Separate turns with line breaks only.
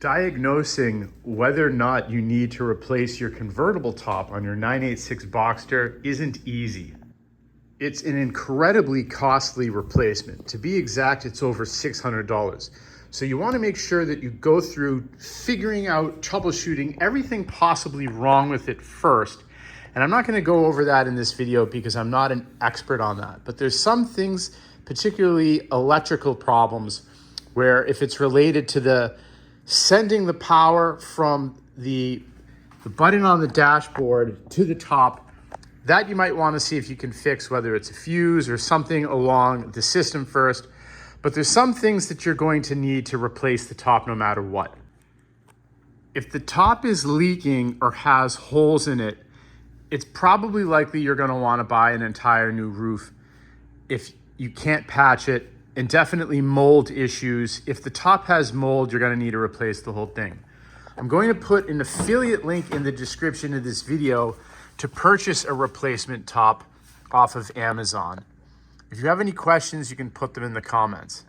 Diagnosing whether or not you need to replace your convertible top on your 986 Boxster isn't easy. It's an incredibly costly replacement. To be exact, it's over $600. So you want to make sure that you go through figuring out, troubleshooting everything possibly wrong with it first. And I'm not going to go over that in this video because I'm not an expert on that. But there's some things, particularly electrical problems, where if it's related to the sending the power from the button on the dashboard to the top, that you might want to see if you can fix, whether it's a fuse or something along the system first. But there's some things that you're going to need to replace the top no matter what. If the top is leaking or has holes in it, it's probably likely you're going to want to buy an entire new roof if you can't patch it. And definitely mold issues. If the top has mold, you're going to need to replace the whole thing. I'm going to put an affiliate link in the description of this video to purchase a replacement top off of Amazon. If you have any questions, you can put them in the comments.